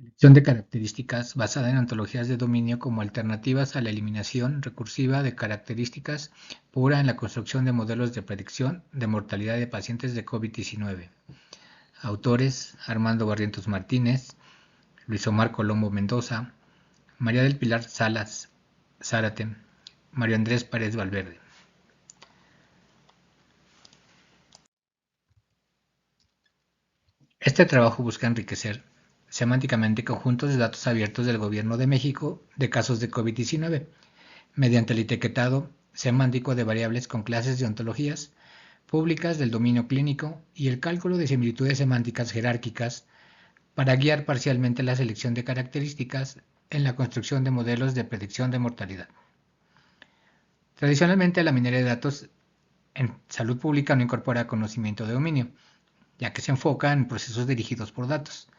Selección de características basada en ontologías de dominio como alternativas a la eliminación recursiva de características pura en la construcción de modelos de predicción de mortalidad de pacientes de COVID-19. Autores: Armando Barrientos Martínez, Luis Omar Colombo Mendoza, María del Pilar Salas Zárate, Mario Andrés Párez Valverde. Este trabajo busca enriquecer semánticamente conjuntos de datos abiertos del Gobierno de México de casos de COVID-19, mediante el etiquetado semántico de variables con clases de ontologías públicas del dominio clínico y el cálculo de similitudes semánticas jerárquicas para guiar parcialmente la selección de características en la construcción de modelos de predicción de mortalidad. Tradicionalmente, la minería de datos en salud pública no incorpora conocimiento de dominio, ya que se enfoca en procesos dirigidos por datos.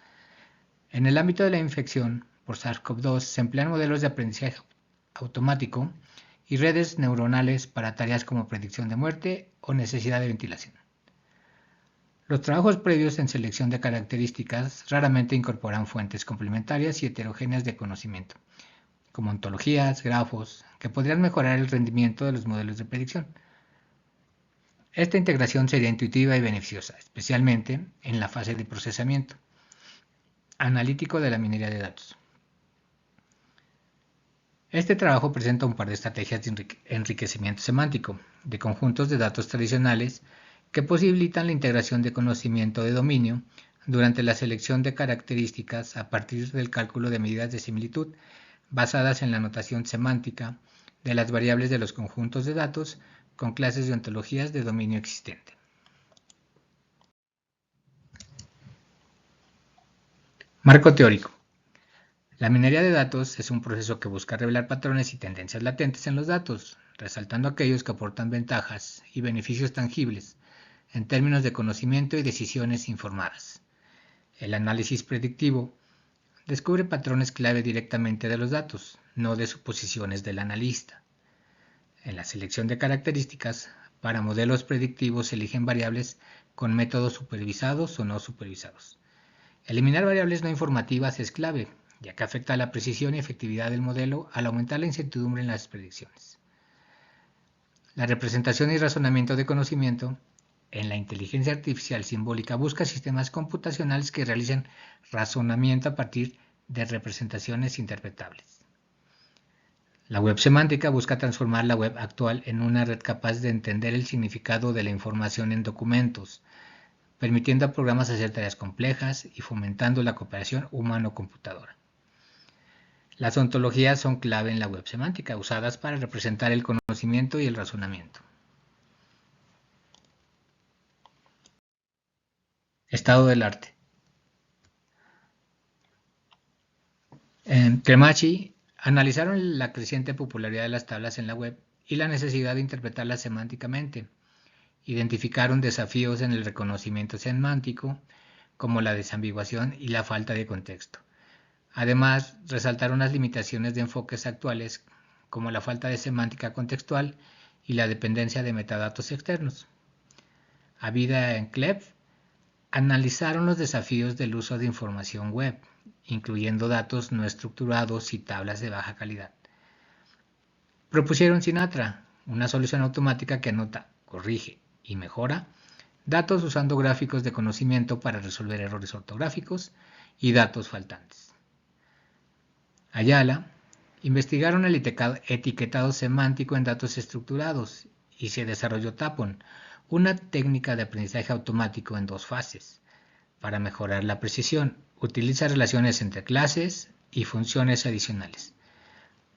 En el ámbito de la infección por SARS-CoV-2 se emplean modelos de aprendizaje automático y redes neuronales para tareas como predicción de muerte o necesidad de ventilación. Los trabajos previos en selección de características raramente incorporan fuentes complementarias y heterogéneas de conocimiento, como ontologías, grafos, que podrían mejorar el rendimiento de los modelos de predicción. Esta integración sería intuitiva y beneficiosa, especialmente en la fase de procesamiento analítico de la minería de datos. Este trabajo presenta un par de estrategias de enriquecimiento semántico de conjuntos de datos tradicionales que posibilitan la integración de conocimiento de dominio durante la selección de características a partir del cálculo de medidas de similitud basadas en la notación semántica de las variables de los conjuntos de datos con clases de ontologías de dominio existente. Marco teórico. La minería de datos es un proceso que busca revelar patrones y tendencias latentes en los datos, resaltando aquellos que aportan ventajas y beneficios tangibles en términos de conocimiento y decisiones informadas. El análisis predictivo descubre patrones clave directamente de los datos, no de suposiciones del analista. En la selección de características, para modelos predictivos se eligen variables con métodos supervisados o no supervisados. Eliminar variables no informativas es clave, ya que afecta a la precisión y efectividad del modelo al aumentar la incertidumbre en las predicciones. La representación y razonamiento de conocimiento en la inteligencia artificial simbólica busca sistemas computacionales que realicen razonamiento a partir de representaciones interpretables. La web semántica busca transformar la web actual en una red capaz de entender el significado de la información en documentos, permitiendo a programas hacer tareas complejas y fomentando la cooperación humano-computadora. Las ontologías son clave en la web semántica, usadas para representar el conocimiento y el razonamiento. Estado del arte. En Cremachi analizaron la creciente popularidad de las tablas en la web y la necesidad de interpretarlas semánticamente. Identificaron desafíos en el reconocimiento semántico, como la desambiguación y la falta de contexto. Además, resaltaron las limitaciones de enfoques actuales, como la falta de semántica contextual y la dependencia de metadatos externos. Avida y Klepp analizaron los desafíos del uso de información web, incluyendo datos no estructurados y tablas de baja calidad. Propusieron Sinatra, una solución automática que anota, corrige y mejora datos usando gráficos de conocimiento para resolver errores ortográficos y datos faltantes. Ayala investigaron el etiquetado semántico en datos estructurados y se desarrolló Tapon, una técnica de aprendizaje automático en dos fases. Para mejorar la precisión, utiliza relaciones entre clases y funciones adicionales.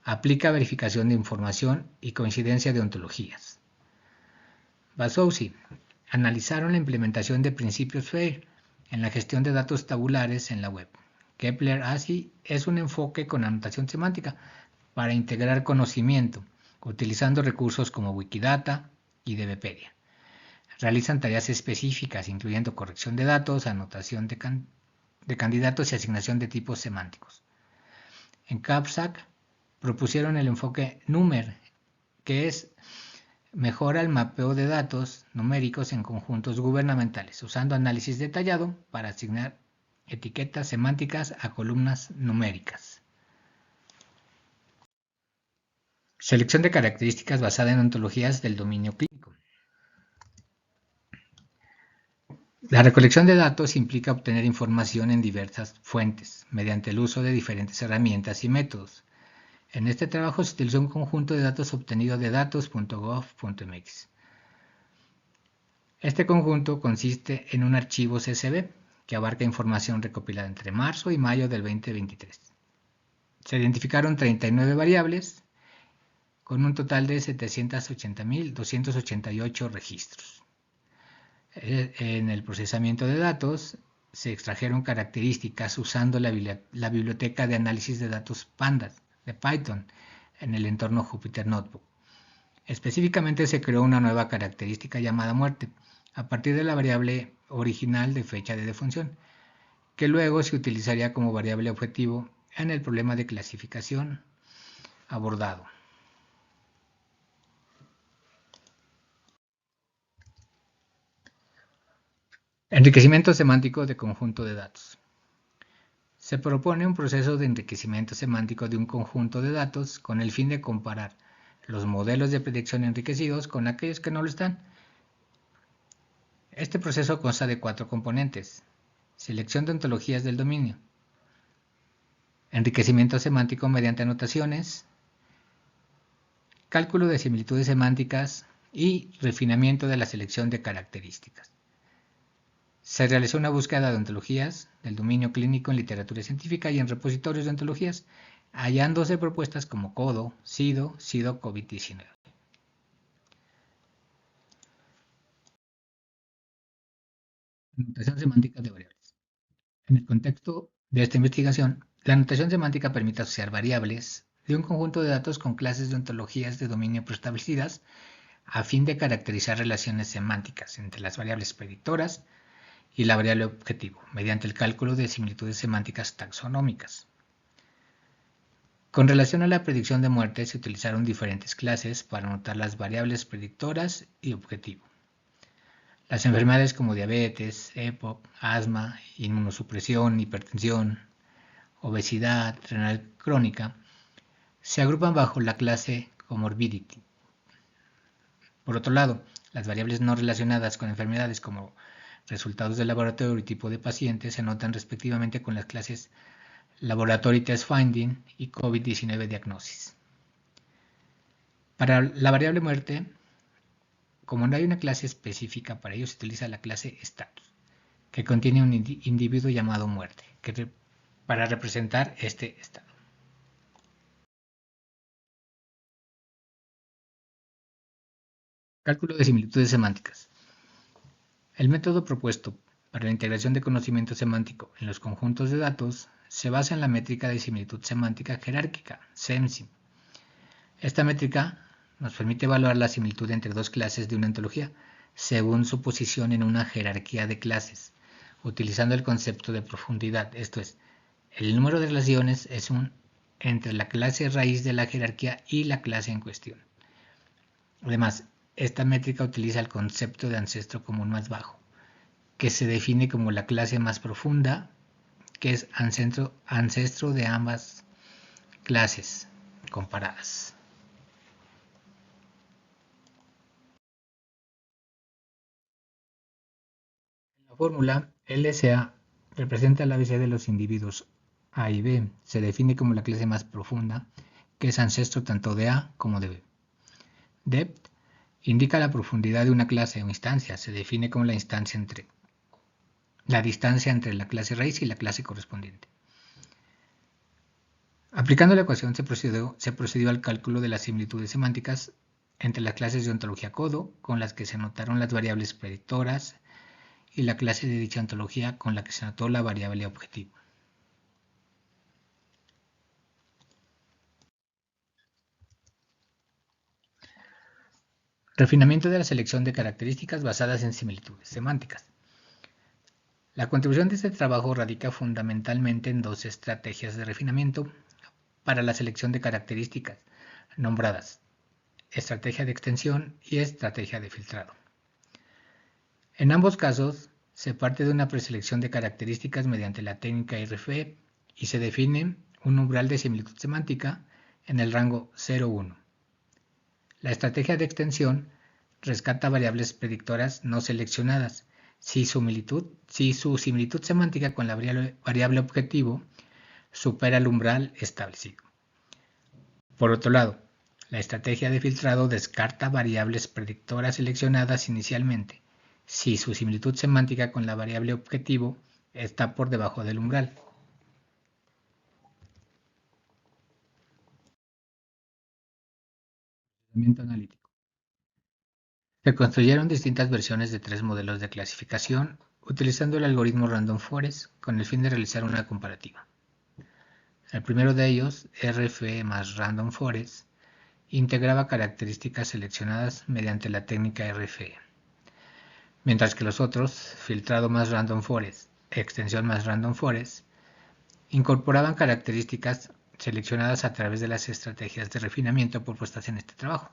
Aplica verificación de información y coincidencia de ontologías. Basowski analizaron la implementación de principios FAIR en la gestión de datos tabulares en la web. Kepler-ASI es un enfoque con anotación semántica para integrar conocimiento, utilizando recursos como Wikidata y DBpedia. Realizan tareas específicas, incluyendo corrección de datos, anotación de candidatos y asignación de tipos semánticos. En CAPSAC propusieron el enfoque NUMER, que mejora el mapeo de datos numéricos en conjuntos gubernamentales, usando análisis detallado para asignar etiquetas semánticas a columnas numéricas. Selección de características basada en ontologías del dominio clínico. La recolección de datos implica obtener información en diversas fuentes, mediante el uso de diferentes herramientas y métodos. En este trabajo se utilizó un conjunto de datos obtenido de datos.gov.mx. Este conjunto consiste en un archivo CSV que abarca información recopilada entre marzo y mayo del 2023. Se identificaron 39 variables con un total de 780.288 registros. En el procesamiento de datos se extrajeron características usando la biblioteca de análisis de datos Pandas de Python en el entorno Jupyter Notebook. Específicamente se creó una nueva característica llamada muerte a partir de la variable original de fecha de defunción, que luego se utilizaría como variable objetivo en el problema de clasificación abordado. Enriquecimiento semántico de conjunto de datos. Se propone un proceso de enriquecimiento semántico de un conjunto de datos con el fin de comparar los modelos de predicción enriquecidos con aquellos que no lo están. Este proceso consta de 4 componentes: selección de ontologías del dominio, enriquecimiento semántico mediante anotaciones, cálculo de similitudes semánticas y refinamiento de la selección de características. Se realizó una búsqueda de ontologías del dominio clínico en literatura científica y en repositorios de ontologías, hallándose propuestas como CODO, SIDO, SIDO COVID-19. Notación semántica de variables. En el contexto de esta investigación, la notación semántica permite asociar variables de un conjunto de datos con clases de ontologías de dominio preestablecidas a fin de caracterizar relaciones semánticas entre las variables predictoras y la variable objetivo, mediante el cálculo de similitudes semánticas taxonómicas. Con relación a la predicción de muerte, se utilizaron diferentes clases para anotar las variables predictoras y objetivo. Las enfermedades como diabetes, EPOC, asma, inmunosupresión, hipertensión, obesidad renal crónica se agrupan bajo la clase comorbidity. Por otro lado, las variables no relacionadas con enfermedades como resultados de laboratorio y tipo de paciente se anotan respectivamente con las clases Laboratory Test Finding y COVID-19 Diagnosis. Para la variable muerte, como no hay una clase específica para ello, se utiliza la clase status, que contiene un individuo llamado muerte, para representar este estado. Cálculo de similitudes semánticas. El método propuesto para la integración de conocimiento semántico en los conjuntos de datos se basa en la métrica de similitud semántica jerárquica, SEMSI. Esta métrica nos permite evaluar la similitud entre dos clases de una ontología según su posición en una jerarquía de clases, utilizando el concepto de profundidad, esto es, el número de relaciones es entre la clase raíz de la jerarquía y la clase en cuestión. Además, esta métrica utiliza el concepto de ancestro común más bajo, que se define como la clase más profunda, que es ancestro de ambas clases comparadas. En la fórmula, LSA representa el ABC de los individuos A y B. Se define como la clase más profunda, que es ancestro tanto de A como de B. Depth indica la profundidad de una clase o instancia. Se define como la distancia entre la clase raíz y la clase correspondiente. Aplicando la ecuación se procedió al cálculo de las similitudes semánticas entre las clases de ontología CODO, con las que se anotaron las variables predictoras, y la clase de dicha ontología con la que se anotó la variable objetivo. Refinamiento de la selección de características basadas en similitudes semánticas. La contribución de este trabajo radica fundamentalmente en dos estrategias de refinamiento para la selección de características, nombradas estrategia de extensión y estrategia de filtrado. En ambos casos, Se parte de una preselección de características mediante la técnica RFE y se define un umbral de similitud semántica en el rango 0,1. La estrategia de extensión rescata variables predictoras no seleccionadas si su similitud semántica con la variable objetivo supera el umbral establecido. Por otro lado, la estrategia de filtrado descarta variables predictoras seleccionadas inicialmente si su similitud semántica con la variable objetivo está por debajo del umbral. Procesamiento analítico. Se construyeron distintas versiones de 3 modelos de clasificación utilizando el algoritmo Random Forest con el fin de realizar una comparativa. El primero de ellos, RFE más Random Forest, integraba características seleccionadas mediante la técnica RFE, mientras que los otros, filtrado más Random Forest, extensión más Random Forest, incorporaban características seleccionadas a través de las estrategias de refinamiento propuestas en este trabajo,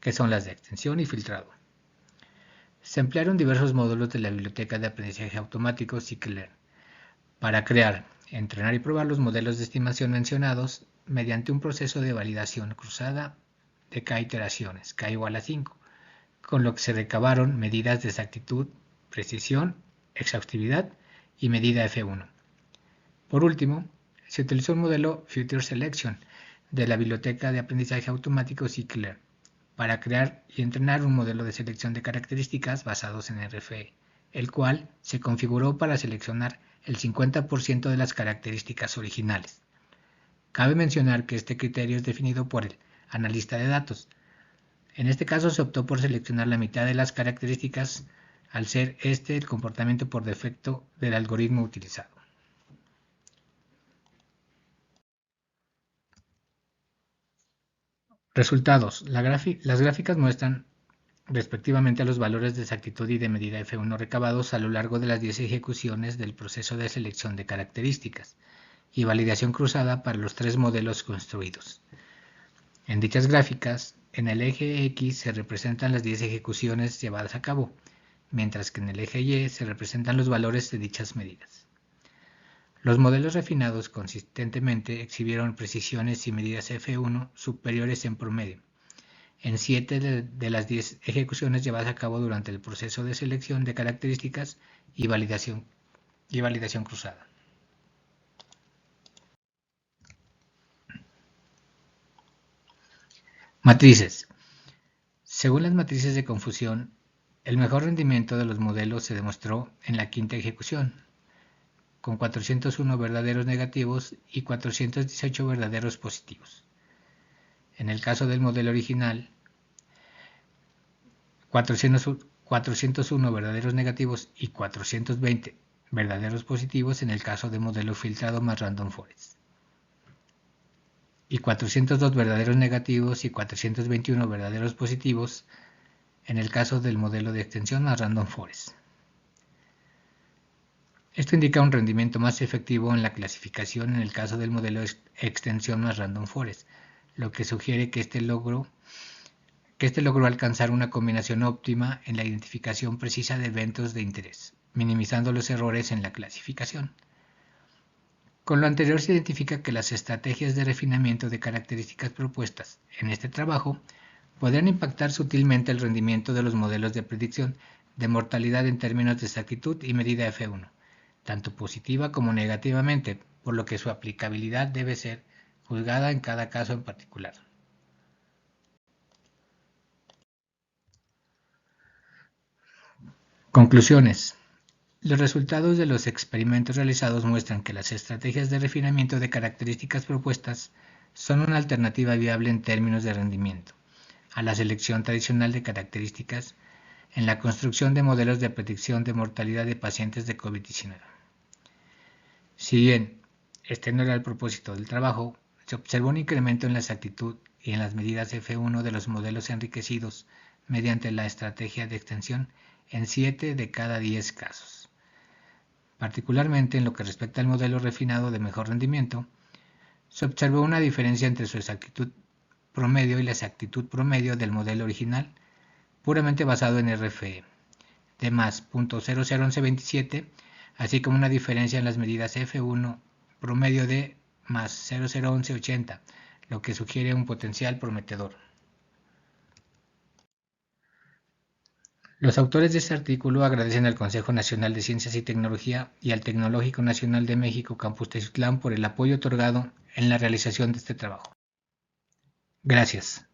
que son las de extensión y filtrado. Se emplearon diversos módulos de la biblioteca de aprendizaje automático Scikit-learn para crear, entrenar y probar los modelos de estimación mencionados mediante un proceso de validación cruzada de k iteraciones, k igual a 5, con lo que se recabaron medidas de exactitud, precisión, exhaustividad y medida F1. Por último, se utilizó un modelo Future Selection de la biblioteca de aprendizaje automático Scikit-learn para crear y entrenar un modelo de selección de características basados en RFE, el cual se configuró para seleccionar el 50% de las características originales. Cabe mencionar que este criterio es definido por el analista de datos. En este caso se optó por seleccionar la mitad de las características al ser este el comportamiento por defecto del algoritmo utilizado. Resultados. Las gráficas muestran respectivamente a los valores de exactitud y de medida F1 recabados a lo largo de las 10 ejecuciones del proceso de selección de características y validación cruzada para los 3 modelos construidos. En dichas gráficas, en el eje X se representan las 10 ejecuciones llevadas a cabo, mientras que en el eje Y se representan los valores de dichas medidas. Los modelos refinados consistentemente exhibieron precisiones y medidas F1 superiores en promedio en 7 de las 10 ejecuciones llevadas a cabo durante el proceso de selección de características y validación cruzada. Matrices. Según las matrices de confusión, el mejor rendimiento de los modelos se demostró en la quinta ejecución, con 401 verdaderos negativos y 418 verdaderos positivos. En el caso del modelo original, 401 verdaderos negativos y 420 verdaderos positivos en el caso de modelo filtrado más Random Forest, y 402 verdaderos negativos y 421 verdaderos positivos en el caso del modelo de extensión más Random Forest. Esto indica un rendimiento más efectivo en la clasificación en el caso del modelo de extensión más Random Forest, lo que sugiere que este logró alcanzar una combinación óptima en la identificación precisa de eventos de interés, minimizando los errores en la clasificación. Con lo anterior se identifica que las estrategias de refinamiento de características propuestas en este trabajo podrían impactar sutilmente el rendimiento de los modelos de predicción de mortalidad en términos de exactitud y medida F1, tanto positiva como negativamente, por lo que su aplicabilidad debe ser juzgada en cada caso en particular. Conclusiones. Los resultados de los experimentos realizados muestran que las estrategias de refinamiento de características propuestas son una alternativa viable en términos de rendimiento a la selección tradicional de características en la construcción de modelos de predicción de mortalidad de pacientes de COVID-19. Si bien este no era el propósito del trabajo, se observó un incremento en la exactitud y en las medidas F1 de los modelos enriquecidos mediante la estrategia de extensión en 7 de cada 10 casos. Particularmente en lo que respecta al modelo refinado de mejor rendimiento, se observó una diferencia entre su exactitud promedio y la exactitud promedio del modelo original, puramente basado en RFE, de más .001127, así como una diferencia en las medidas F1 promedio de más 001180, lo que sugiere un potencial prometedor. Los autores de este artículo agradecen al Consejo Nacional de Ciencias y Tecnología y al Tecnológico Nacional de México Campus Teciutlán por el apoyo otorgado en la realización de este trabajo. Gracias.